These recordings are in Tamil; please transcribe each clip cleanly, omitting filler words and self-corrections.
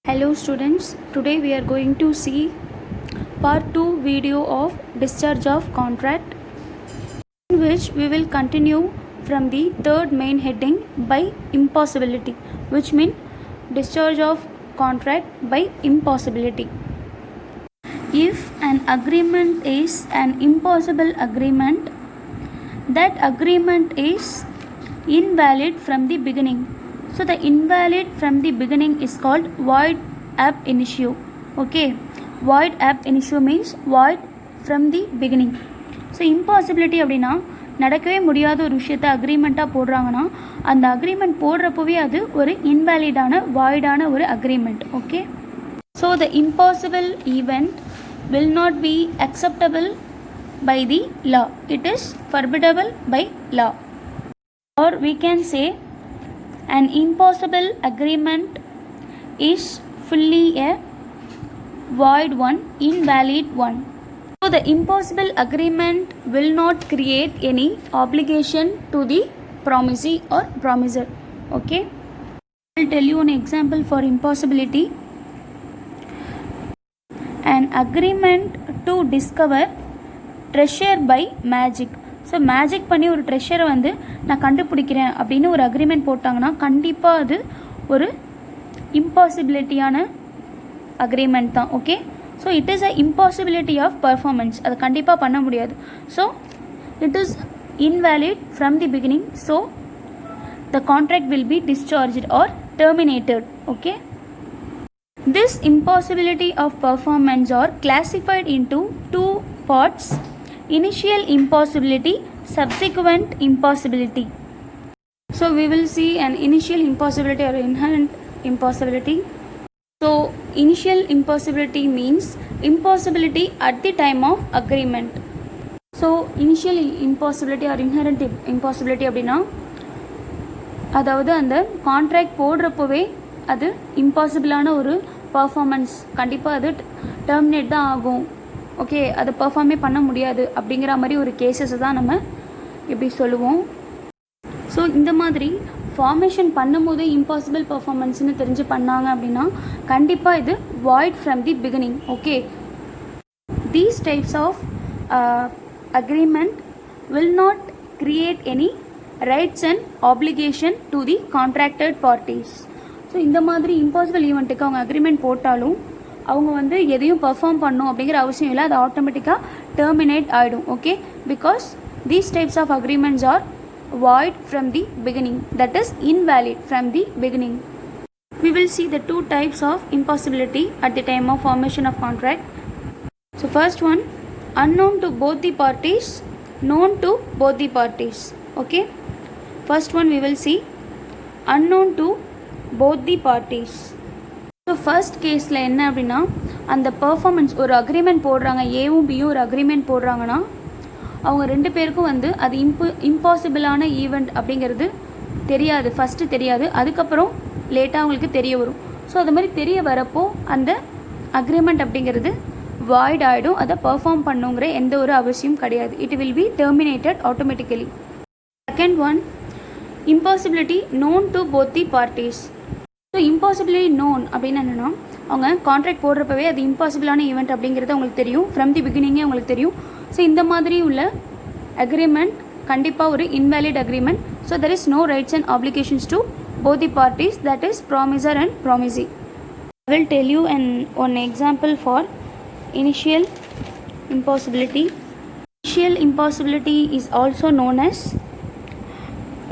Hello students, today we are going to see part 2 video of discharge of contract, in which we will continue from the third main heading by impossibility, which means discharge of contract by impossibility. If an agreement is an impossible agreement, that agreement is invalid from the beginning. So the invalid from the beginning is called void ab initio. Okay, void ab initio means void from the beginning. So impossibility அப்படின்னா நடக்கவே முடியாத ஒரு விஷயத்தை அக்ரிமெண்ட்டாக போடுறாங்கன்னா அந்த அக்ரிமெண்ட் போடுறப்பவே அது ஒரு இன்வேலிடான வாய்டான ஒரு agreement. Okay, so the impossible event will not be acceptable by the law. It is forbiddable by law. Or we can say an impossible agreement is fully a void one, invalid one. So the impossible agreement will not create any obligation to the promisee or promiser. Okay, I will tell you an example for impossibility. An agreement to discover treasure by magic. So magic பண்ணி ஒரு ட்ரெஷரை வந்து நான் கண்டுபிடிக்கிறேன் அப்படின்னு ஒரு அக்ரிமெண்ட் போட்டாங்கன்னா கண்டிப்பாக அது ஒரு இம்பாசிபிலிட்டியான அக்ரிமெண்ட் தான். Okay, so it is a impossibility of performance. அதை கண்டிப்பாக பண்ண முடியாது. So it is invalid from the beginning. So the contract will be discharged or terminated. Okay, this impossibility of performance are classified into two parts: initial impossibility, subsequent impossibility. So we will see an initial impossibility or inherent impossibility. So initial impossibility means impossibility at the time of agreement. So initial impossibility or inherent impossibility அப்படின்னா அதாவது அந்த கான்ட்ராக்ட் போடுறப்போவே அது இம்பாசிபிளான ஒரு பர்ஃபார்மன்ஸ், கண்டிப்பாக அது டெர்மினேட் தான் ஆகும். ஓகே, அதை பர்ஃபார்மே பண்ண முடியாது அப்படிங்கிற மாதிரி ஒரு கேசஸை தான் நம்ம எப்படி சொல்லுவோம். ஸோ இந்த மாதிரி ஃபார்மேஷன் பண்ணும்போது இம்பாசிபிள் பர்ஃபார்மன்ஸ்னு தெரிஞ்சு பண்ணாங்க அப்படின்னா கண்டிப்பாக இது void from the beginning. Okay, these types of agreement will not create any rights and application to the contracted parties. So இந்த மாதிரி இம்பாசிபிள் ஈவெண்ட்டுக்கு அவங்க அக்ரிமெண்ட் போட்டாலும் அவங்க வந்து எதையும் பர்ஃபார்ம் பண்ணணும் அப்படிங்கிற அவசியம் இல்லை. அது ஆட்டோமேட்டிக்காக டெர்மினேட் ஆகிடும். Okay, because these types of agreements are void from the beginning, that is invalid from the beginning. We will see the two types of impossibility at the time of formation of contract. So first one, unknown to both the parties, known to both the parties. Okay, first one we will see unknown to both the parties. So first கேஸில் என்ன அப்படின்னா அந்த பர்ஃபார்மன்ஸ் ஒரு அக்ரிமெண்ட் போடுறாங்க, ஏவும் பியும் ஒரு அக்ரிமெண்ட் போடுறாங்கன்னா அவங்க ரெண்டு பேருக்கும் வந்து அது இம்பாசிபிளான ஈவெண்ட் அப்படிங்கிறது தெரியாது. ஃபஸ்ட்டு தெரியாது, அதுக்கப்புறம் லேட்டாக அவங்களுக்கு தெரிய வரும். ஸோ அது மாதிரி தெரிய வரப்போ அந்த அக்ரிமெண்ட் அப்படிங்கிறது வாய்ட் ஆகிடும். அதை பர்ஃபார்ம் பண்ணுங்கிற எந்த ஒரு அவசியம் கிடையாது. It will be terminated automatically. Second one, impossibility known to both the parties. So impossibility known அப்படின்னு என்னென்னா அவங்க கான்ட்ராக்ட் போடுறப்பவே அது இம்பாசிபிளான ஈவெண்ட் அப்படிங்கிறது அவங்களுக்கு தெரியும், ஃப்ரம் தி பிகினிங்கே அவங்களுக்கு தெரியும். ஸோ இந்த மாதிரி உள்ள அக்ரிமெண்ட் கண்டிப்பாக ஒரு invalid agreement. So there is no rights and applications to both the parties, that is promisor and promisee. I will tell you one example for initial impossibility. Initial impossibility is also known as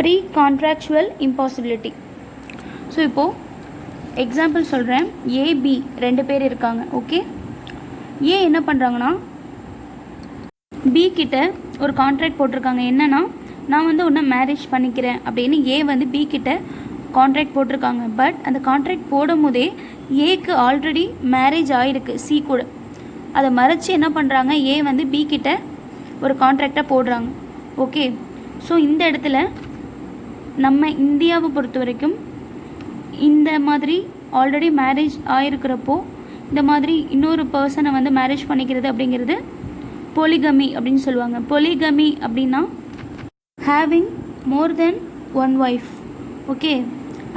pre-contractual impossibility. So இப்போது எக்ஸாம்பிள் சொல்கிறேன். ஏபி ரெண்டு பேர் இருக்காங்க. ஓகே, ஏ என்ன பண்ணுறாங்கன்னா பி கிட்ட ஒரு கான்ட்ராக்ட் போட்டிருக்காங்க. என்னென்னா நான் வந்து ஒன்று மேரேஜ் பண்ணிக்கிறேன் அப்படின்னு ஏ வந்து பி கிட்ட கான்ட்ராக்ட் போட்டிருக்காங்க. பட் அந்த கான்ட்ராக்ட் போடும் போதே ஏக்கு ஆல்ரெடி மேரேஜ் ஆகிருக்கு சி கூட. அதை மறைச்சி என்ன பண்ணுறாங்க, ஏ வந்து பி கிட்ட ஒரு கான்ட்ராக்டாக போடுறாங்க. ஓகே, ஸோ இந்த இடத்துல நம்ம இந்தியாவை பொறுத்த வரைக்கும் இந்த மாதிரி ஆல்ரெடி மேரேஜ் ஆகிருக்கிறப்போ இந்த மாதிரி இன்னொரு பர்சனை வந்து மேரேஜ் பண்ணிக்கிறது அப்படிங்கிறது பொலிகமி அப்படின்னு சொல்லுவாங்க. பொலிகமி அப்படின்னா having more then one wife, okay,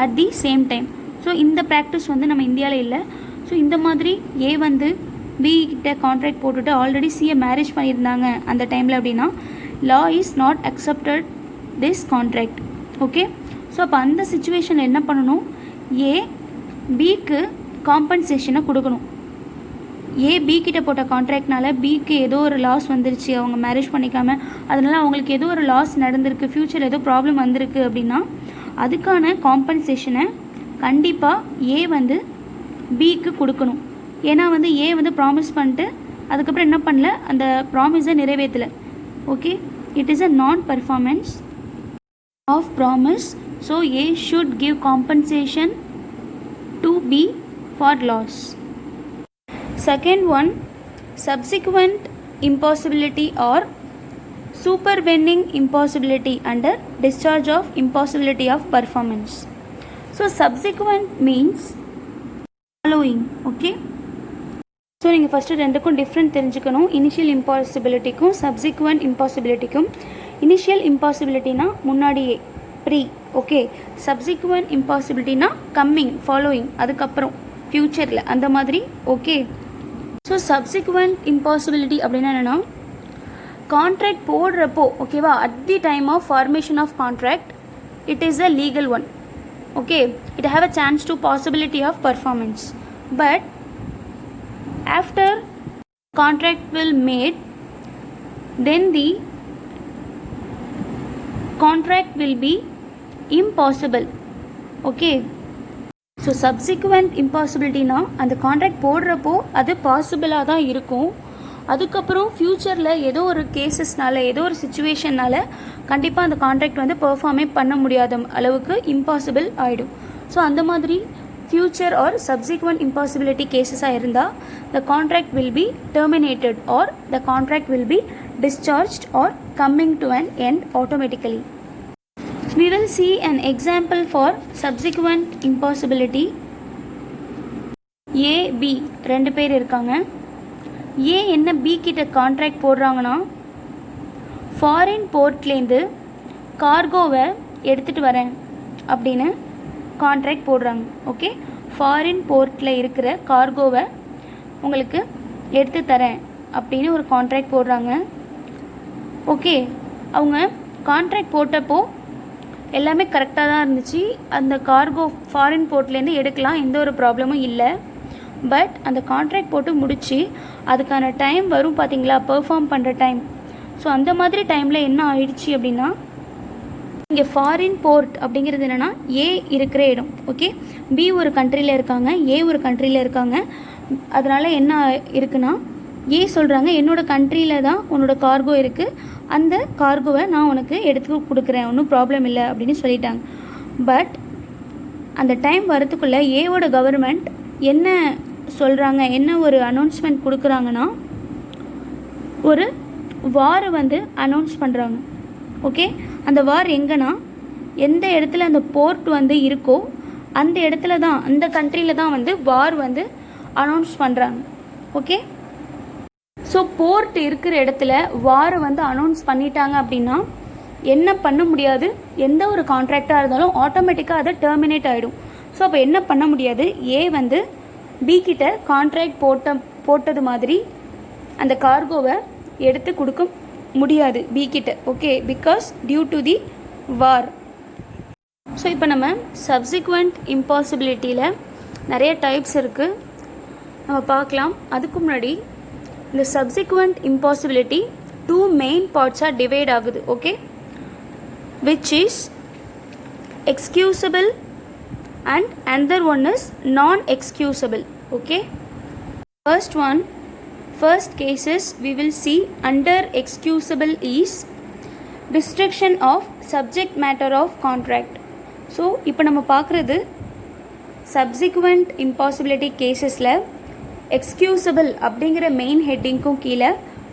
at the same time. So இந்த ப்ராக்டிஸ் வந்து நம்ம இந்தியாவில் இல்லை. ஸோ இந்த மாதிரி ஏ வந்து பி கிட்ட கான்ட்ராக்ட் போட்டுட்டு ஆல்ரெடி சிஏ மேரேஜ் பண்ணியிருந்தாங்க அந்த டைமில் அப்படின்னா லா is not accepted this contract. Okay, so அப்போ அந்த சுச்சுவேஷனில் என்ன பண்ணணும், ஏ பிக்கு காம்பன்சேஷனை கொடுக்கணும். ஏ பி கிட்ட போட்ட கான்ட்ராக்ட்னால பிக்கு ஏதோ ஒரு லாஸ் வந்துருச்சு, அவங்க மேரேஜ் பண்ணிக்காமல், அதனால் அவங்களுக்கு ஏதோ ஒரு லாஸ் நடந்திருக்கு, ஃப்யூச்சர் ஏதோ ப்ராப்ளம் வந்திருக்கு அப்படின்னா அதுக்கான காம்பன்சேஷனை கண்டிப்பாக ஏ வந்து பிக்கு கொடுக்கணும். ஏன்னா வந்து ஏ வந்து ப்ராமிஸ் பண்ணிட்டு அதுக்கப்புறம் என்ன பண்ணல, அந்த ப்ராமிஸை நிறைவேற்றலை. Okay, it is a non performance of promise. So A should give compensation to B for loss. Second one, subsequent impossibility or supervening impossibility under discharge of impossibility of performance. So subsequent means following. Okay, so நீங்கள் ஃபஸ்ட்டு ரெண்டுக்கும் டிஃப்ரெண்ட் தெரிஞ்சுக்கணும். இனிஷியல் இம்பாசிபிலிட்டிக்கும் சப்சிக்வெண்ட் இம்பாசிபிலிட்டிக்கும். இனிஷியல் இம்பாசிபிலிட்டினா முன்னாடியே ப்ரீ. ஓகே, சப்சிக்வெண்ட் இம்பாசிபிலிட்டினா கம்மிங், ஃபாலோயிங், அதுக்கப்புறம் ஃப்யூச்சரில் அந்த மாதிரி. ஓகே, ஸோ சப்சிக்வெண்ட் இம்பாசிபிலிட்டி அப்படின்னா என்னென்னா, கான்ட்ராக்ட் போடுறப்போ ஓகேவா, at the time of formation of contract it is a legal one. Okay, it have a chance to possibility of performance. But after contract will made, then the contract will be impossible. Okay, so subsequent இம்பாசிபிலிட்டினா அந்த கான்ட்ராக்ட் போடுறப்போ அது பாசிபிளாக தான் இருக்கும். அதுக்கப்புறம் ஃப்யூச்சரில் ஏதோ ஒரு கேசஸ்னால ஏதோ ஒரு சுச்சுவேஷனால் கண்டிப்பாக அந்த கான்ட்ராக்ட் வந்து பெர்ஃபார்மே பண்ண முடியாத அளவுக்கு இம்பாசிபிள் ஆகிடும். ஸோ அந்த மாதிரி ஃப்யூச்சர் ஆர் சப்சிக்வெண்ட் இம்பாசிபிலிட்டி கேசஸாக இருந்தால் the contract will be terminated or the contract will be discharged or coming to an end automatically. We will see an example for subsequent impossibility. A, B ரெண்டு பேர் இருக்காங்க. A என்ன B கிட்ட கான்ட்ராக்ட் போடுறாங்கன்னா, ஃபாரின் போர்ட்லேருந்து கார்கோவை எடுத்துகிட்டு வரேன் அப்படின்னு கான்ட்ராக்ட் போடுறாங்க. ஓகே, ஃபாரின் போர்ட்டில் இருக்கிற கார்கோவை உங்களுக்கு எடுத்து தரேன் அப்படின்னு ஒரு கான்ட்ராக்ட் போடுறாங்க. ஓகே, அவங்க கான்ட்ராக்ட் போட்டப்போ எல்லாமே கரெக்டாக தான் இருந்துச்சு. அந்த கார்கோ ஃபாரின் போர்ட்லேருந்து எடுக்கலாம், எந்த ஒரு ப்ராப்ளமும் இல்லை. பட் அந்த கான்ட்ராக்ட் போட்டு முடித்து அதுக்கான டைம் வரும் பார்த்தீங்களா, பெர்ஃபார்ம் பண்ணுற டைம். ஸோ அந்த மாதிரி டைமில் என்ன ஆயிடுச்சு அப்படின்னா, இங்கே ஃபாரின் போர்ட் அப்படிங்கிறது என்னென்னா ஏ இருக்கிற இடம். ஓகே, பி ஒரு கண்ட்ரியில் இருக்காங்க, ஏ ஒரு கண்ட்ரியில் இருக்காங்க. அதனால் என்ன இருக்குன்னா, ஏ சொல்கிறாங்க என்னோடய கண்ட்ரியில் தான் உன்னோட கார்கோ இருக்குது, அந்த கார்கோவை நான் உனக்கு எடுத்து கொடுக்குறேன், ஒன்றும் ப்ராப்ளம் இல்லை அப்படின்னு சொல்லிட்டாங்க. பட் அந்த டைம் வரத்துக்குள்ளே ஏவோட கவர்மெண்ட் என்ன சொல்கிறாங்க, என்ன ஒரு அனௌன்ஸ்மெண்ட் கொடுக்குறாங்கன்னா, ஒரு வாரை வந்து அனௌன்ஸ் பண்ணுறாங்க. ஓகே, அந்த வார் எங்கன்னா, எந்த இடத்துல அந்த போர்ட் வந்து இருக்கோ அந்த இடத்துல தான், அந்த கண்ட்ரியில் தான் வந்து வார் வந்து அனௌன்ஸ் பண்ணுறாங்க. ஓகே, ஸோ போர்ட் இருக்கிற இடத்துல வாரை வந்து அனௌன்ஸ் பண்ணிட்டாங்க அப்படின்னா என்ன பண்ண முடியாது, எந்த ஒரு கான்ட்ராக்டாக இருந்தாலும் ஆட்டோமேட்டிக்காக அதை டெர்மினேட் ஆகிடும். ஸோ அப்போ என்ன பண்ண முடியாது, ஏ வந்து பி கிட்ட கான்ட்ராக்ட் போட்டது மாதிரி அந்த கார்கோவை எடுத்து கொடுக்க முடியாது பி கிட்ட. Okay, because due to the war. So இப்போ நம்ம சப்சிக்வெண்ட் இம்பாசிபிலிட்டியில் நிறைய டைப்ஸ் இருக்குது, நம்ம பார்க்கலாம். அதுக்கு முன்னாடி இந்த சப்சிக்வெண்ட் இம்பாசிபிலிட்டி 2 மெயின் பார்ட்ஸாக டிவைட் ஆகுது. Okay, which is excusable and another one is non excusable. Okay, first cases we will see under excusable is destruction of subject matter of contract. So இப்போ நம்ம பார்க்குறது சப்சிக்வெண்ட் இம்பாசிபிலிட்டி கேசஸில் எக்ஸ்கியூசபிள் அப்படிங்கிற மெயின் ஹெட்டிங்க்கும் கீழே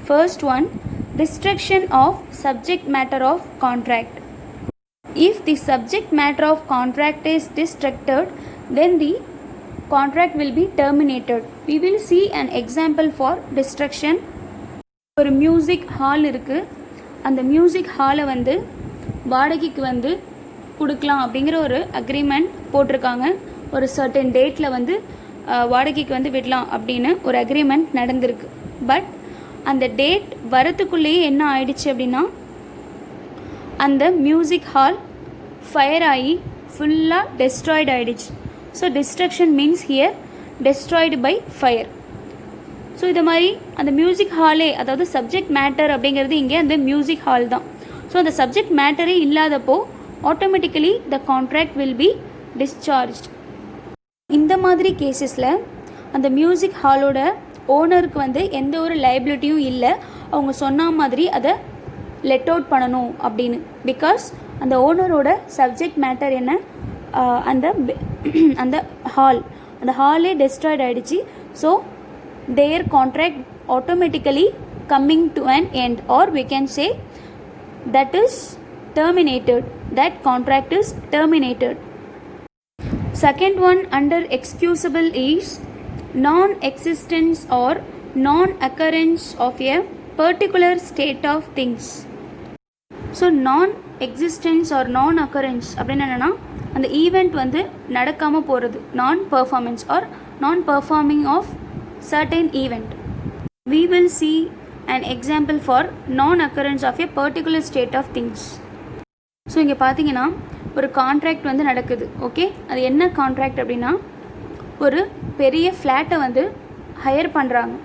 first one destruction of subject matter of contract. If the subject matter of contract is destructed then the contract will be terminated. We will see an example for destruction. ஒரு மியூசிக் ஹால் இருக்குது, அந்த மியூசிக் ஹாலை வந்து வாடகைக்கு வந்து கொடுக்கலாம் அப்படிங்கிற ஒரு அக்ரிமெண்ட் போட்டிருக்காங்க. ஒரு சர்டன் டேட்டில் வந்து வாடகைக்கு வந்து விடலாம் அப்படின்னு ஒரு அக்ரிமெண்ட் நடந்திருக்கு. பட் அந்த டேட் வரத்துக்குள்ளேயே என்ன ஆயிடுச்சு அப்படின்னா அந்த மியூசிக் ஹால் ஃபயர் ஆகி ஃபுல்லாக டெஸ்ட்ராய்டு ஆகிடுச்சு. So destruction means here destroyed by fire. So இது மாதிரி அந்த மியூசிக் ஹாலே, அதாவது சப்ஜெக்ட் மேட்டர் அப்படிங்கிறது இங்கே அந்த மியூசிக் ஹால் தான். ஸோ அந்த சப்ஜெக்ட் மேட்டரே இல்லாதப்போ automatically the contract will be discharged. இந்த மாதிரி கேசஸில் அந்த மியூசிக் ஹாலோட ஓனருக்கு வந்து எந்த ஒரு லைபிலிட்டியும் இல்லை, அவங்க சொன்ன மாதிரி அதை லெட் அவுட் பண்ணணும் அப்படின்னு. பிகாஸ் அந்த ஓனரோட சப்ஜெக்ட் மேட்டர் என்ன, அந்த ஹாலே டெஸ்ட்ராய்ட் ஆகிடுச்சு. So there contract automatically coming to an end, or we can say that is terminated, that contract is terminated. Second one under excusable is non-existence or non-occurrence of a particular state of things. So non-existence or non-occurrence அப்படின்னு என்னென்னா அந்த ஈவெண்ட் வந்து நடக்காமல் போகிறது, non-performance or non-performing of certain event. We will see an example for non-occurrence of a particular state of things. So இங்கே பார்த்தீங்கன்னா ஒரு கான்ட்ராக்ட் வந்து நடக்குது. ஓகே, அது என்ன கான்ட்ராக்ட் அப்படின்னா ஒரு பெரிய ஃப்ளாட்டை வந்து ஹையர் பண்ணுறாங்க.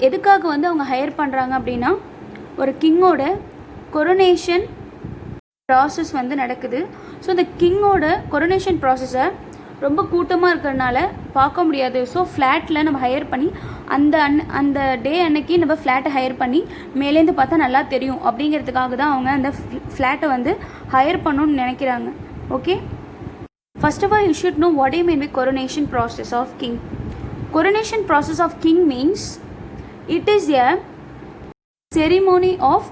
எதுக்காக வந்து அவங்க ஹையர் பண்ணுறாங்க அப்படின்னா ஒரு கிங்கோட கொரோனேஷன் ப்ராசஸ் வந்து நடக்குது. ஸோ இந்த கிங்கோட கொரோனேஷன் ப்ராசஸை ரொம்ப கூட்டமாக இருக்கிறதுனால பார்க்க முடியாது. ஸோ ஃப்ளாட்டில் நம்ம ஹையர் பண்ணி அந்த டே அன்னைக்கு நம்ம ஃப்ளாட்டை ஹையர் பண்ணி மேலேருந்து பார்த்தா நல்லா தெரியும் அப்படிங்கிறதுக்காக தான் அவங்க அந்த ஃப்ளாட்டை வந்து ஹையர் பண்ணணும்னு நினைக்கிறாங்க. Okay, first of all you should know what do you mean by coronation process of king. Coronation process of king means it is a ceremony of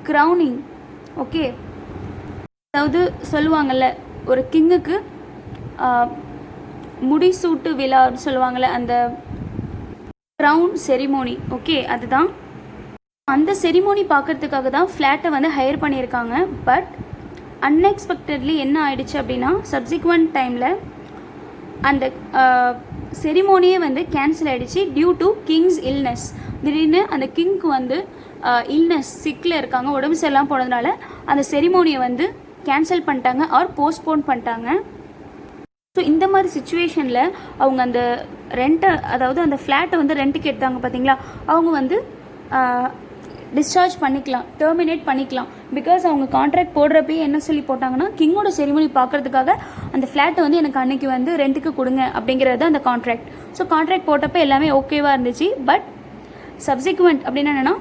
crowning. Okay, அதாவது சொல்லுவாங்கள்ல ஒரு கிங்குக்கு முடிசூட்டு விழான்னு சொல்லுவாங்கள்ல, அந்த க்ரௌன் செரிமோனி. ஓகே, அதுதான் அந்த செரிமோனி பார்க்குறதுக்காக தான் ஃப்ளாட்டை வந்து ஹையர் பண்ணியிருக்காங்க. பட் அன்எக்ஸ்பெக்டட்லி என்ன ஆயிடுச்சு அப்படின்னா சப்சிக்வெண்ட் டைமில் அந்த செரிமோனியே வந்து கேன்சல் ஆகிடுச்சு டியூ டு கிங்ஸ் இல்னஸ். திடீர்னு அந்த கிங்க்கு வந்து இல்னஸ், சிக்கில் இருக்காங்க, உடம்பு சரியில்லாமல் போனதுனால அந்த செரிமோனியை வந்து கேன்சல் பண்ணிட்டாங்க ஆர் போஸ்ட்போன் பண்ணிட்டாங்க. ஸோ இந்த மாதிரி சுச்சுவேஷனில் அவங்க அந்த ரெண்ட்டை, அதாவது அந்த ஃப்ளாட்டை வந்து ரெண்ட்டுக்கு எடுத்தாங்க பார்த்தீங்களா, அவங்க வந்து டிஸ்சார்ஜ் பண்ணிக்கலாம், டெர்மினேட் பண்ணிக்கலாம். பிகாஸ் அவங்க கான்ட்ராக்ட் போடுறப்பே என்ன சொல்லி போட்டாங்கன்னா கிங்கோட செரிமனி பார்க்குறதுக்காக அந்த ஃப்ளாட்டை வந்து எனக்கு அன்றைக்கி வந்து ரெண்ட்டுக்கு கொடுங்க அப்படிங்கிறது அந்த கான்ட்ராக்ட். ஸோ கான்ட்ராக்ட் போட்டப்போ எல்லாமே ஓகேவாக இருந்துச்சு. பட் சப்சிக்வெண்ட் அப்படின்னா என்னென்னா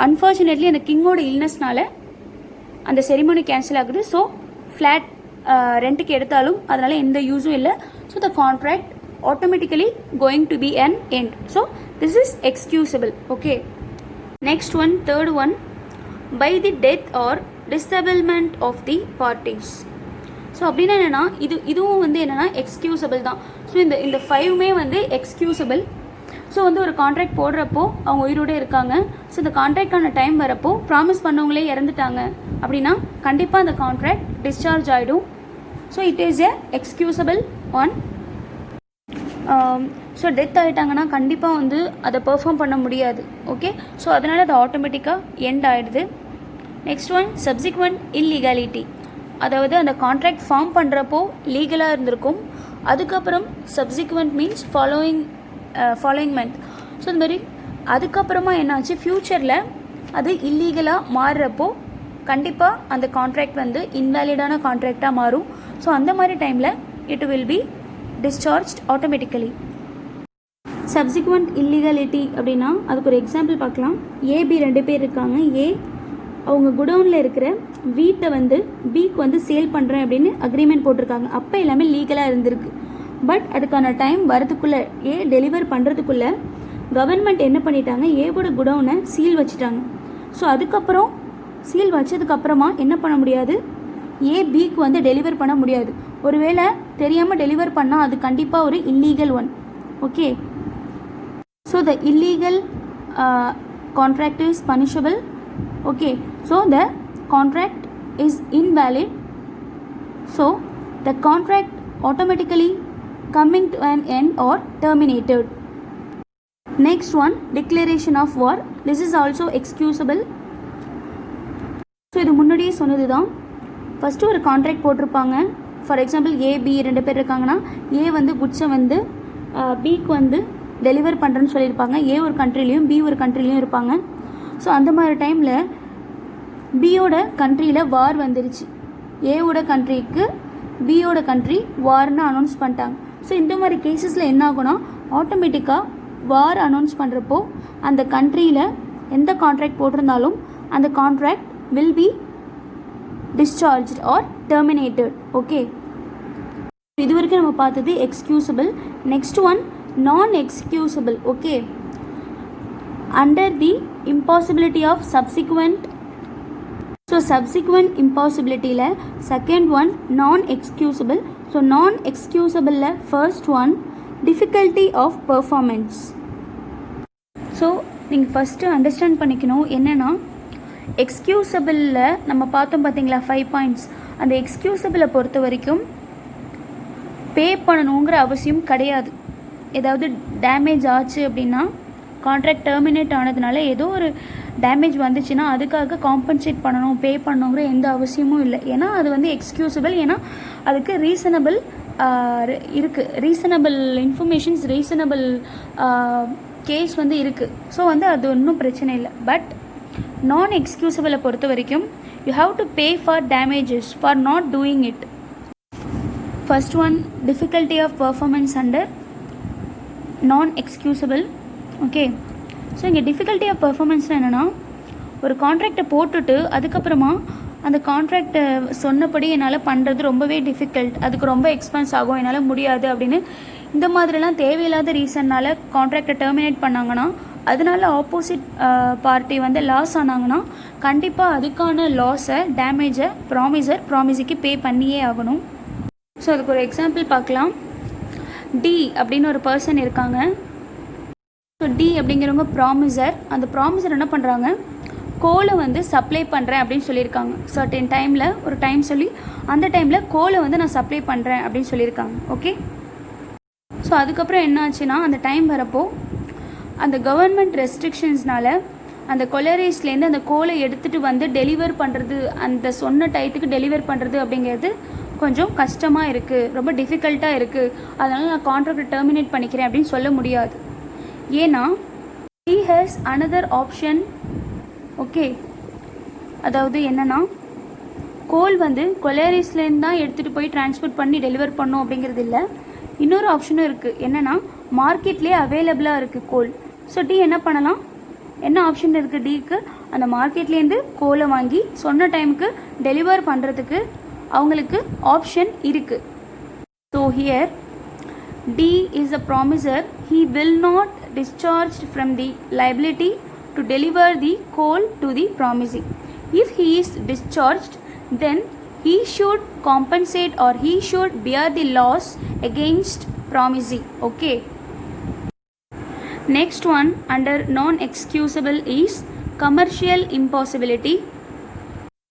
அன்ஃபார்ச்சுனேட்லி அந்த கிங்கோட இல்னஸ்னால அந்த செரிமனி கேன்சல் ஆகுது. ஸோ ஃப்ளாட் ரெண்ட்டுக்கு எடுத்தாலும் அதனால் எந்த யூஸும் இல்லை. So the contract automatically going to be an end. So this is excusable. Okay, next one, third one, by the death or disablement of the parties. So அப்படின்னா என்னென்னா இதுவும் வந்து என்னென்னா எக்ஸ்கியூசபிள் தான். ஸோ இந்த ஃபைவுமே வந்து எக்ஸ்கியூசபிள். ஸோ வந்து ஒரு கான்ட்ராக்ட் போடுறப்போ அவங்க உயிரோடு இருக்காங்க. ஸோ இந்த கான்ட்ராக்டான டைம் வரப்போ ப்ராமிஸ் பண்ணவங்களே இறந்துட்டாங்க அப்படின்னா கண்டிப்பாக அந்த கான்ட்ராக்ட் டிஸ்சார்ஜ் ஆகிடும். So it is a excusable one. So death ஆகிட்டாங்கன்னா கண்டிப்பாக வந்து அதை பெர்ஃபார்ம் பண்ண முடியாது. ஓகே, ஸோ அதனால் அது ஆட்டோமேட்டிக்காக எண்ட் ஆகிடுது. Next one, subsequent illegality. அதாவது அந்த கான்ட்ராக்ட் ஃபார்ம் பண்ணுறப்போ லீகலாக இருந்திருக்கும், அதுக்கப்புறம் subsequent means following month. So இந்த மாதிரி அதுக்கப்புறமா என்னாச்சு, ஃப்யூச்சரில் அது இல்லீகலாக மாறுறப்போ கண்டிப்பாக அந்த கான்ட்ராக்ட் வந்து இன்வேலிடான கான்ட்ராக்டாக மாறும். ஸோ அந்த மாதிரி டைமில் it will be discharged automatically. Subsequent illegality அப்படின்னா அதுக்கு ஒரு எக்ஸாம்பிள் பார்க்கலாம். ஏபி 2 பேர் இருக்காங்க. ஏ அவங்க குடவுனில் இருக்கிற வீட்டை வந்து பிக்கு வந்து சேல் பண்ணுறேன் அப்படின்னு அக்ரிமெண்ட் போட்டிருக்காங்க. அப்போ எல்லாமே லீகலாக இருந்திருக்கு. பட் அதுக்கான டைம் வரதுக்குள்ளே, ஏ டெலிவர் பண்ணுறதுக்குள்ளே கவர்மெண்ட் என்ன பண்ணிட்டாங்க, ஏவோட குடவுனை சீல் வச்சுட்டாங்க. ஸோ அதுக்கப்புறம் சீல் வச்சதுக்கப்புறமா என்ன பண்ண முடியாது, ஏ பிக்கு வந்து டெலிவர் பண்ண முடியாது. ஒருவேளை தெரியாமல் டெலிவர் பண்ணால் அது கண்டிப்பாக ஒரு illegal one. Okay, so the illegal contract is punishable. Okay, so the contract is invalid. So the contract automatically coming to an end or terminated. Next one, declaration of war. This is also excusable. So இது முன்னாடியே சொன்னது தான். ஃபஸ்ட்டு ஒரு கான்ட்ராக்ட் போட்டிருப்பாங்க. ஃபார் எக்ஸாம்பிள் ஏ பி 2 பேர் இருக்காங்கன்னா ஏ வந்து குட்ஸை வந்து பிக்கு வந்து டெலிவர் பண்ணுறேன்னு சொல்லியிருப்பாங்க. ஏ ஒரு கண்ட்ரிலையும் பி ஒரு கண்ட்ரிலையும் இருப்பாங்க. ஸோ அந்த மாதிரி டைமில் பியோட கண்ட்ரியில் வார் வந்துருச்சு. ஏவோட கண்ட்ரிக்கு பியோட கண்ட்ரி வார்னு அனௌன்ஸ் பண்ணிட்டாங்க. ஸோ இந்த மாதிரி கேசஸில் என்ன ஆகும்னா ஆட்டோமேட்டிக்காக வார் அனௌன்ஸ் பண்ணுறப்போ அந்த கண்ட்ரியில் எந்த கான்ட்ராக்ட் போட்டிருந்தாலும் அந்த contract will be discharged or terminated. Okay, இது வரைக்கும் நம்ம பார்த்தது excusable. Next one, non excusable. Okay, under the impossibility of subsequent. So subsequent impossibility la second one non excusable. So non excusable la first one difficulty of performance. So நீங்கள் ஃபஸ்ட்டு அண்டர்ஸ்டாண்ட் பண்ணிக்கணும் என்னென்னா எக்ஸ்கியூசபிளில் நம்ம பார்த்தோம் பார்த்தீங்களா 5 பாயிண்ட்ஸ். அந்த எக்ஸ்கியூசபிளை பொறுத்த வரைக்கும் பே பண்ணணுங்கிற அவசியம் கிடையாது. ஏதாவது டேமேஜ் ஆச்சு அப்படின்னா கான்ட்ராக்ட் டெர்மினேட் ஆனதுனால ஏதோ ஒரு டேமேஜ் வந்துச்சுன்னா அதுக்காக காம்பன்சேட் பண்ணணும் பே பண்ணணுங்கிற எந்த அவசியமும் இல்லை. ஏன்னா அது வந்து எக்ஸ்கியூசபிள். ஏன்னா அதுக்கு ரீசனபிள் இருக்குது, ரீசனபிள் இன்ஃபர்மேஷன்ஸ், ரீசனபிள் கேஸ் வந்து இருக்குது. ஸோ வந்து அது ஒன்றும் பிரச்சனை இல்லை. பட் நான் எக்ஸ்கியூசபிளை பொறுத்த வரைக்கும் you have to pay for damages for not doing it. First one difficulty of performance under non excusable. Okay, so இங்கே டிஃபிகல்ட்டி ஆஃப் பர்ஃபார்மன்ஸ்னால் என்னென்னா ஒரு கான்ட்ராக்டை போட்டுட்டு அதுக்கப்புறமா அந்த கான்ட்ராக்டை சொன்னபடி என்னால் பண்ணுறது ரொம்பவே டிஃபிகல்ட், அதுக்கு ரொம்ப எக்ஸ்பென்ஸ் ஆகும், என்னால் முடியாது அப்படின்னு இந்த மாதிரிலாம் தேவையில்லாத ரீசன்னால் கான்ட்ராக்டை டெர்மினேட் பண்ணாங்கன்னா அதனால ஆப்போசிட் பார்ட்டி வந்து லாஸ் ஆனாங்கன்னா கண்டிப்பாக அதுக்கான லாஸை டேமேஜை ப்ராமிஸிக்கு பே பண்ணியே ஆகணும். ஸோ அதுக்கு ஒரு எக்ஸாம்பிள் பார்க்கலாம். டி அப்படின்னு ஒரு பர்சன் இருக்காங்க. ஸோ டி அப்படிங்கிறவங்க ப்ராமிசர். அந்த ப்ராமிசர் என்ன பண்ணுறாங்க, கோலை வந்து சப்ளை பண்ணுறேன் அப்படின்னு சொல்லியிருக்காங்க. சர்டன் டைமில் ஒரு டைம் சொல்லி அந்த டைமில் கோலை வந்து நான் சப்ளை பண்ணுறேன் அப்படின்னு சொல்லியிருக்காங்க. ஓகே, ஸோ அதுக்கப்புறம் என்ன ஆச்சுன்னா அந்த டைம் வரப்போ அந்த கவர்மெண்ட் ரெஸ்ட்ரிக்ஷன்ஸ்னால அந்த கொலரிஸ்லேருந்து அந்த கோலை எடுத்துகிட்டு வந்து டெலிவர் பண்ணுறது, அந்த சொன்ன டயத்துக்கு டெலிவர் பண்ணுறது அப்படிங்கிறது கொஞ்சம் கஷ்டமாக இருக்குது, ரொம்ப டிஃபிகல்ட்டாக இருக்குது. அதனால் நான் கான்ட்ராக்டை டெர்மினேட் பண்ணிக்கிறேன் அப்படின்னு சொல்ல முடியாது. ஏன்னா he has another option. Okay, அதாவது என்னென்னா கோல் வந்து கொலரிஸ்லேருந்து தான் எடுத்துகிட்டு போய் டிரான்ஸ்போர்ட் பண்ணி டெலிவர் பண்ணோம் அப்படிங்கிறது இல்லை. இன்னொரு ஆப்ஷனும் இருக்குது. என்னென்னா மார்க்கெட்லேயே அவைலபிளாக இருக்குது கோல். ஸோ டி என்ன பண்ணலாம், என்ன ஆப்ஷன் இருக்குது டிக்கு, அந்த மார்க்கெட்லேருந்து கோலை வாங்கி சொன்ன டைமுக்கு டெலிவர் பண்ணுறதுக்கு அவங்களுக்கு ஆப்ஷன் இருக்குது. So here D is a promisor. He will not discharge from the liability to deliver the coal to the promisee. If he is discharged then he should compensate or he should bear the loss against promisee. Okay, next one under non excusable is commercial impossibility.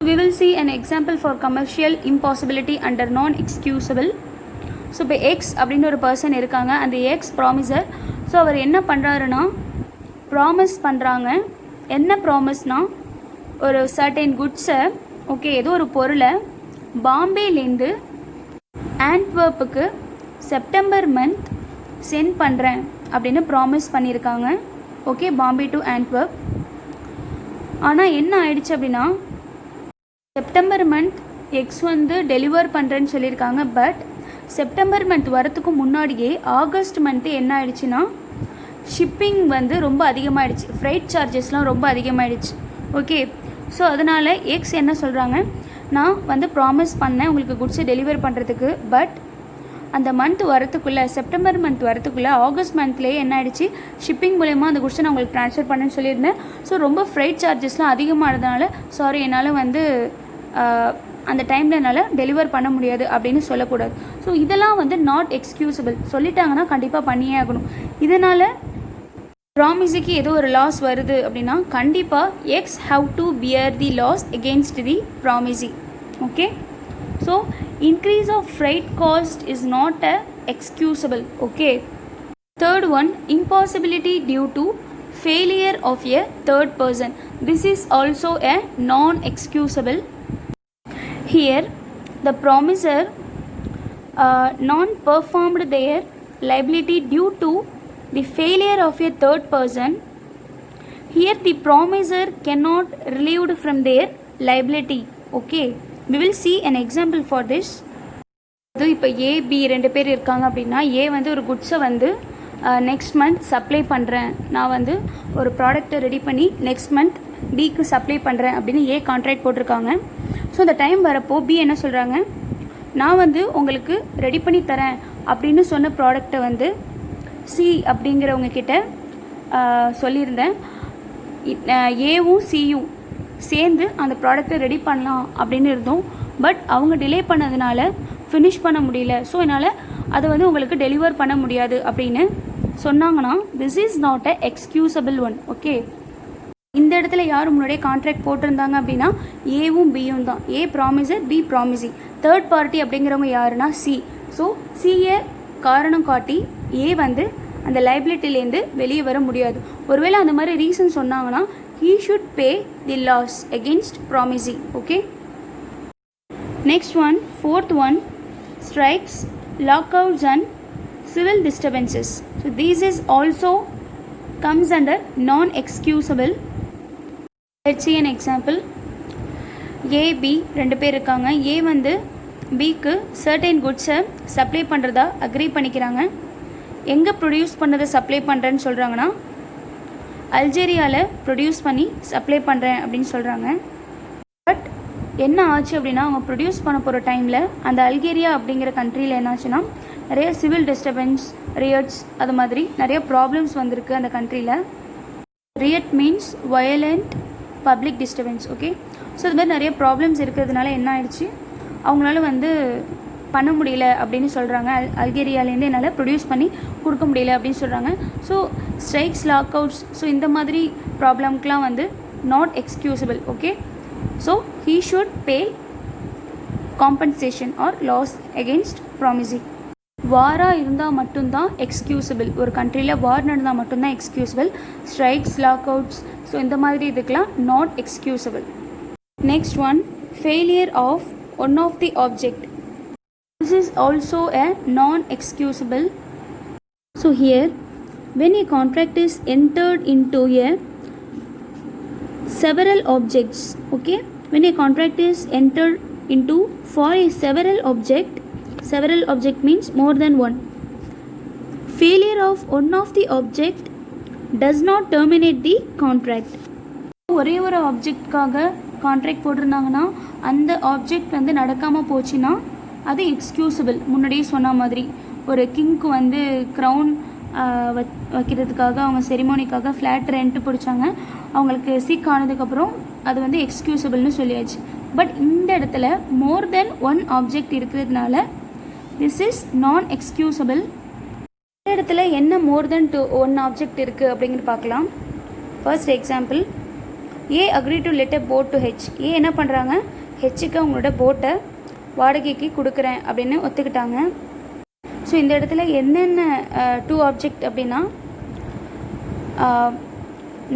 We will see an example for commercial impossibility under non excusable. So இப்போ எக்ஸ் அப்படின்னு ஒரு பர்சன் இருக்காங்க. அந்த எக்ஸ் ப்ராமிசர். ஸோ அவர் என்ன பண்ணுறாருன்னா ப்ராமிஸ் பண்ணுறாங்க. என்ன ப்ராமிஸ்னால் ஒரு சர்டைன் குட்ஸை, ஓகே, ஏதோ ஒரு பொருளை பாம்பேலேருந்து ஆண்ட்வர்ப்புக்கு செப்டம்பர் மந்த் சென்ட் பண்ணுறேன் அப்படின்னு ப்ராமிஸ் பண்ணியிருக்காங்க. Okay, Bombay to Antwerp. ஆனால் என்ன ஆயிடுச்சு அப்படின்னா செப்டம்பர் மந்த் எக்ஸ் வந்து டெலிவர் பண்ணுறேன்னு சொல்லியிருக்காங்க. பட் செப்டம்பர் மந்த் வரத்துக்கு முன்னாடியே ஆகஸ்ட் மந்த்து என்ன ஆயிடுச்சுன்னா ஷிப்பிங் வந்து ரொம்ப அதிகமாகிடுச்சு, ஃப்ரைட் சார்ஜஸ்லாம் ரொம்ப அதிகமாகிடுச்சு. ஓகே, ஸோ அதனால் எக்ஸ் என்ன சொல்கிறாங்க, நான் வந்து ப்ராமிஸ் பண்ணேன் உங்களுக்கு குட்ஸை டெலிவர் பண்ணுறதுக்கு. பட் அந்த மந்த் வரத்துக்குள்ளே, செப்டம்பர் மந்த் வரத்துக்குள்ளே ஆகஸ்ட் மந்த்லேயே என்ன ஆகிடுச்சு, ஷிப்பிங் மூலயமா அந்த குட்ஸை நான் உங்களுக்கு ட்ரான்ஸ்ஃபர் பண்ணேன்னு சொல்லியிருந்தேன். ஸோ ரொம்ப ஃப்ரைட் சார்ஜஸ்லாம் அதிகமானதுனால சாரி என்னால் வந்து அந்த டைமில் என்னால் டெலிவர் பண்ண முடியாது அப்படின்னு சொல்லக்கூடாது. ஸோ இதெல்லாம் வந்து நாட் எக்ஸ்கியூசபிள். சொல்லிட்டாங்கன்னா கண்டிப்பாக பண்ணியே ஆகணும். இதனால் ப்ராமிஸுக்கு ஏதோ ஒரு லாஸ் வருது அப்படின்னா கண்டிப்பாக X have to bear the loss against the promisee. Okay, so increase of freight cost is not a excusable. Okay. Third one, impossibility due to failure of a third person. This is also a non-excusable. Here, the promisor non-performed their liability due to the failure of a third person. Here, the promisor cannot relieved from their liability. Okay, we will see an example for this. இப்போ ஏபி 2 பேர் இருக்காங்க அப்படின்னா, ஏ வந்து ஒரு குட்ஸை வந்து நெக்ஸ்ட் மந்த் சப்ளை பண்ணுறேன், நான் வந்து ஒரு ப்ராடக்ட்டை ரெடி பண்ணி நெக்ஸ்ட் மந்த் பிக்கு சப்ளை பண்ணுறேன் அப்படின்னு ஏ கான்ட்ராக்ட் போட்டிருக்காங்க. ஸோ அந்த டைம் வரப்போ பி என்ன சொல்கிறாங்க, நான் வந்து உங்களுக்கு ரெடி பண்ணி தரேன் அப்படின்னு சொன்ன ப்ராடக்டை வந்து சி அப்படிங்கிறவங்க கிட்ட சொல்லியிருந்தேன். ஏவும் சியும் சேர்ந்து அந்த ப்ராடக்டை ரெடி பண்ணலாம் அப்படின்னு இருந்தோம். பட் அவங்க டிலே பண்ணதுனால ஃபினிஷ் பண்ண முடியல, ஸோ என்னால் அதை வந்து உங்களுக்கு டெலிவர் பண்ண முடியாது அப்படின்னு சொன்னாங்கன்னா, this is not a excusable one. Okay. இந்த இடத்துல யார் முன்னாடியே கான்ட்ராக்ட் போட்டிருந்தாங்க அப்படின்னா ஏவும் பியும் தான். ஏ ப்ராமிசர், பி ப்ராமிசி. தேர்ட் பார்ட்டி அப்படிங்கிறவங்க யாருன்னா சி. ஸோ சியை காரணம் காட்டி ஏ வந்து அந்த லைபிலிட்டிலேருந்து வெளியே வர முடியாது. ஒருவேளை அந்த மாதிரி ரீசன் சொன்னாங்கன்னா he should pay the loss against promisee. Okay. Next one, fourth one, strikes, lockouts and civil disturbances. So these is also comes under non-excusable. Let's see an example. A, B 2 பேர் இருக்காங்க. A வந்து Bக்கு certain goods-ஐ சப்ளை பண்ணுறதா அக்ரி பண்ணிக்கிறாங்க. எங்கே ப்ரொடியூஸ் பண்ணதை சப்ளை பண்ணுறேன்னு சொல்கிறாங்கன்னா, அல்ஜீரியாவில் ப்ரொடியூஸ் பண்ணி சப்ளை பண்ணுறேன் அப்படின்னு சொல்கிறாங்க. பட் என்ன ஆச்சு அப்படின்னா, அவங்க ப்ரொடியூஸ் பண்ண போகிற டைமில் அந்த அல்ஜீரியா அப்படிங்கிற கண்ட்ரியில் என்னாச்சுன்னா நிறைய சிவில் டிஸ்டர்பன்ஸ், ரியட்ஸ், அது மாதிரி நிறைய ப்ராப்ளம்ஸ் வந்திருக்கு அந்த கண்ட்ரியில். Riot means violent public disturbance. Okay. So இது மாதிரி நிறைய ப்ராப்ளம்ஸ் இருக்கிறதுனால என்ன ஆயிடுச்சு, அவங்களால வந்து பண்ண முடியல அப்படின்னு சொல்கிறாங்க. அல்ஜீரியாலேருந்து என்னால் ப்ரொடியூஸ் பண்ணி கொடுக்க முடியல அப்படின்னு சொல்கிறாங்க. So strikes, lockouts, so இந்த மாதிரி ப்ராப்ளம்க்கெலாம் வந்து not excusable. Okay. So he should pay compensation or loss against promisee. வாராக இருந்தால் மட்டும்தான் எக்ஸ்கியூசபிள். ஒரு கண்ட்ரியில் வார் நடந்தால் மட்டும்தான் excusable. Strikes, lockouts, so இந்த மாதிரி இதுக்கெலாம் not excusable. Next one, failure of one of the object. This is also a non-excusable. So here, when a contract is entered into a several objects, okay, when a contract is entered into for a several object means more than one. Failure of one of the object does not terminate the contract. ஒரே ஒரு ஆப்ஜெக்ட்காக கான்ட்ராக்ட் போட்டிருந்தாங்கன்னா அந்த ஆப்ஜெக்ட் வந்து நடக்காமல் போச்சுன்னா அது எக்ஸ்கியூசபிள். முன்னாடியே சொன்ன மாதிரி ஒரு கிங்க்கு வந்து க்ரௌன் வைக்கிறதுக்காக அவங்க செரிமோனிக்காக ஃப்ளாட் ரெண்ட் பிடிச்சாங்க. அவங்களுக்கு சிக் ஆனதுக்கப்புறம் அது வந்து எக்ஸ்கியூசபிள்னு சொல்லியாச்சு. பட் இந்த இடத்துல மோர் தென் ஒன் ஆப்ஜெக்ட் இருக்கிறதுனால திஸ் இஸ் நான் எக்ஸ்கியூசபிள். இந்த இடத்துல என்ன மோர் தென் ஒன் ஆப்ஜெக்ட் இருக்குது அப்படிங்கிறது பார்க்கலாம். First example, A agree to let a boat to H. A என்ன பண்ணுறாங்க, ஹெச்சுக்கு அவங்களோட போட்டை வாடகைக்கு கொடுக்குறேன் அப்படின்னு ஒத்துக்கிட்டாங்க. ஸோ இந்த இடத்துல என்னென்ன 2 ஆப்ஜெக்ட் அப்படின்னா,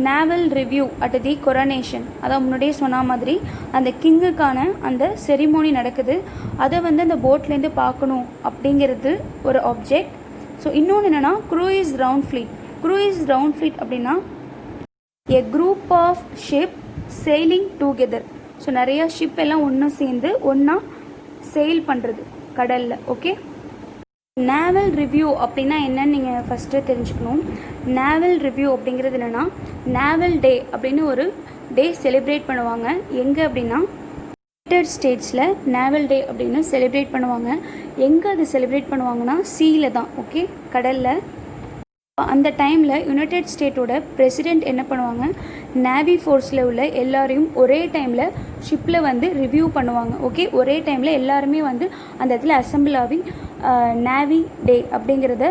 naval review at the coronation, அதான் முன்னாடியே சொன்ன மாதிரி அந்த கிங்குக்கான அந்த செரிமோனி நடக்குது, அதை வந்து அந்த போட்லேருந்து பார்க்கணும் அப்படிங்கிறது ஒரு ஆப்ஜெக்ட். ஸோ இன்னொன்று என்னென்னா cruise round fleet. Cruise round fleet அப்படின்னா a group of ship sailing together. So நிறையா ஷிப் எல்லாம் ஒன்றா சேர்ந்து ஒன்றா செயில் பண்ணுறது கடலில். ஓகே. நேவல் ரிவ்யூ அப்படின்னா என்னன்னு நீங்கள் ஃபஸ்ட்டு தெரிஞ்சுக்கணும். நேவல் ரிவ்யூ அப்படிங்கிறது என்னென்னா, நேவல் டே அப்படின்னு ஒரு டே செலிப்ரேட் பண்ணுவாங்க. எங்கே அப்படின்னா யுனைடெட் ஸ்டேட்ஸில் நேவல் டே அப்படின்னு செலிப்ரேட் பண்ணுவாங்க. எங்கே அது செலிப்ரேட் பண்ணுவாங்கன்னா சீயில் தான். ஓகே, கடலில். அந்த டைமில் யுனைடெட் ஸ்டேட்டோட பிரசிடெண்ட் என்ன பண்ணுவாங்க, நேவி ஃபோர்ஸில் உள்ள எல்லாரையும் ஒரே டைமில் ஷிப்பில் வந்து ரிவ்யூ பண்ணுவாங்க. ஓகே, ஒரே டைமில் எல்லாருமே வந்து அந்த இடத்துல அசம்பிள் ஆகி நேவி டே அப்படிங்கிறத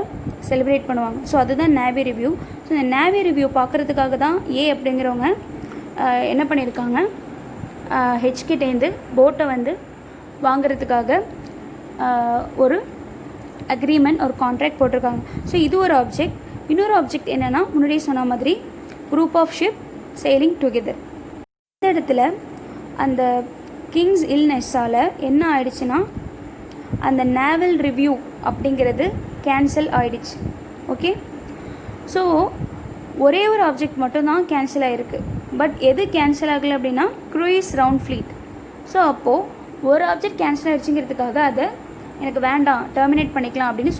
செலிப்ரேட் பண்ணுவாங்க. ஸோ அதுதான் நேவி ரிவ்யூ. ஸோ இந்த நேவி ரிவ்யூ பார்க்குறதுக்காக தான் ஏ அப்படிங்கிறவங்க என்ன பண்ணியிருக்காங்க, ஹெச்கிட்டேருந்து போட்டை வந்து வாங்கிறதுக்காக ஒரு அக்ரிமெண்ட் ஒரு கான்ட்ராக்ட் போட்டிருக்காங்க. ஸோ இது ஒரு ஆப்ஜெக்ட். இன்னொரு ஆப்ஜெக்ட் என்னென்னா முன்னாடியே சொன்ன மாதிரி group of ship sailing together. இந்த இடத்துல அந்த கிங்ஸ் இல்னஸ்ஸால் என்ன ஆயிடுச்சுன்னா அந்த நேவல் ரிவ்யூ அப்படிங்கிறது கேன்சல் ஆகிடுச்சு. ஓகே, ஸோ ஒரே ஒரு ஆப்ஜெக்ட் மட்டும்தான் கேன்சல் ஆகிருக்கு. பட் எது கேன்சல் ஆகலை அப்படின்னா க்ரூயிஸ் ரவுண்ட் ஃப்ளீட். ஸோ அப்போது ஒரு ஆப்ஜெக்ட் கேன்சல் ஆகிடுச்சுங்கிறதுக்காக அதை எனக்கு வேண்டாம் டெர்மினேட் பண்ணிக்கலாம் அப்படின்னு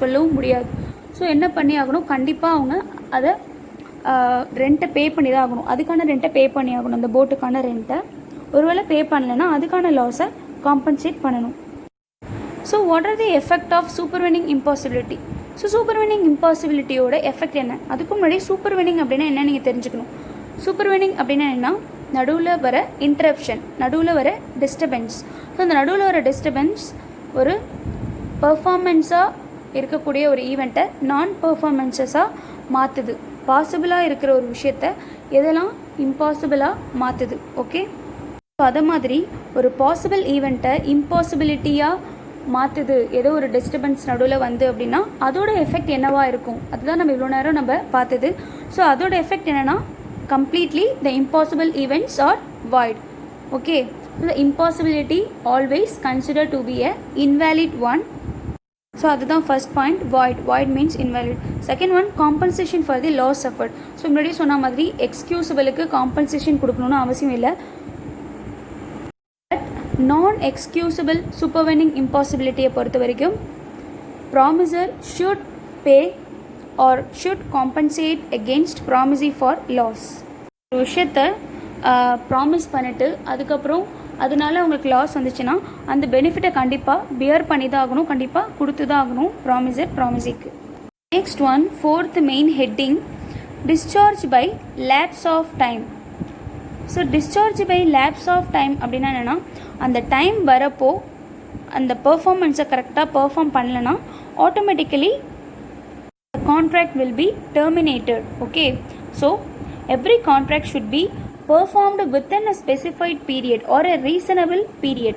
சொல்லவும் முடியாது. ஸோ என்ன பண்ணி ஆகணும், கண்டிப்பாக அவங்க அதை ரெண்ட்டை பே பண்ணி தான் ஆகணும். அதுக்கான ரெண்ட்டை பே பண்ணி ஆகணும். அந்த போட்டுக்கான ரெண்ட்டை ஒருவேளை பே பண்ணலைன்னா அதுக்கான லாஸை காம்பன்சேட் பண்ணணும். So what are the effect of supervening impossibility? So supervening இம்பாசிபிலிட்டியோட எஃபெக்ட் என்ன? அதுக்கு முன்னாடி சூப்பர்வெனிங் அப்படின்னா என்ன நீங்கள் தெரிஞ்சுக்கணும். சூப்பர்வெனிங் அப்படின்னா என்ன, நடுவில் வர இன்டரப்ஷன், நடுவில் வர டிஸ்டர்பன்ஸ். ஸோ அந்த நடுவில் வர டிஸ்டர்பன்ஸ் ஒரு பர்ஃபார்மன்ஸாக இருக்கக்கூடிய ஒரு ஈவெண்ட்டை நான் பர்ஃபார்மன்ஸஸாக மாற்றுது. பாசிபிளாக இருக்கிற ஒரு விஷயத்தை எதெல்லாம் இம்பாசிபிளாக மாற்றுது. ஓகே, ஸோ அதை மாதிரி ஒரு பாசிபிள் ஈவெண்ட்டை இம்பாசிபிலிட்டியாக மாற்றுது ஏதோ ஒரு டிஸ்டர்பன்ஸ் நடுவில் வந்து அப்படின்னா அதோட எஃபெக்ட் என்னவாக இருக்கும், அதுதான் நம்ம இவ்வளோ நேரம் நம்ம பார்த்தது. ஸோ அதோட எஃபெக்ட் என்னென்னா completely the impossible events are void. Okay, the impossibility always consider to be a invalid one. So அதுதான் first point, void means invalid. Second one, compensation for the loss suffered. So முன்னாடியே சொன்ன மாதிரி எக்ஸ்கியூசபிளுக்கு காம்பன்சேஷன் கொடுக்கணும்னு அவசியம் இல்லை. நான் எக்ஸ்கியூசபிள் சூப்பர்வெனிங் இம்பாசிபிலிட்டியை பொறுத்த வரைக்கும் promisor should pay or should compensate against promisee for loss. ஒரு விஷயத்தை ப்ராமிஸ் பண்ணிவிட்டு அதுக்கப்புறம் அதனால உங்களுக்கு லாஸ் வந்துச்சுன்னா அந்த பெனிஃபிட்டை கண்டிப்பாக பியர் பண்ணி தான் ஆகணும், கண்டிப்பாக கொடுத்து தான் ஆகணும் ப்ராமிசிக்கு. Next one, fourth main heading, discharge by lapse of time. So discharge by lapse of time அப்படின்னா என்னென்னா அந்த டைம் வரப்போ அந்த பெர்ஃபார்மன்ஸை கரெக்டாக பெர்ஃபார்ம் பண்ணலைன்னா automatically contract will be terminated. Okay, so every contract should be performed within a specified period or a reasonable period.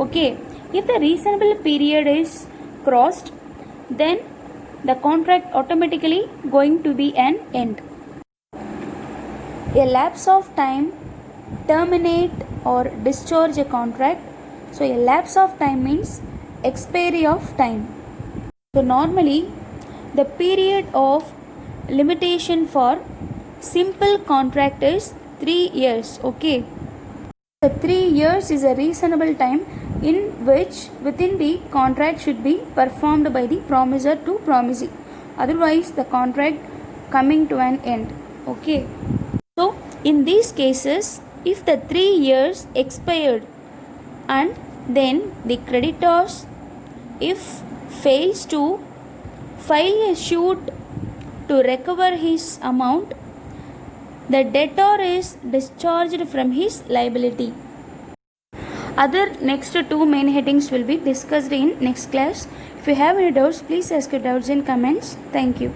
Okay, if the reasonable period is crossed, then the contract automatically going to be an end. A lapse of time terminate or discharge a contract. So a lapse of time means expiry of time. So normally the period of limitation for simple contract is 3 years. Okay, the 3 years is a reasonable time in which within the contract should be performed by the promisor to promisee, otherwise the contract coming to an end. Okay, so in these cases if the 3 years expired and then the creditors if fails to file a suit to recover his amount, the debtor is discharged from his liability. Other next two main headings will be discussed in next class. If you have any doubts, please ask your doubts in comments. Thank you.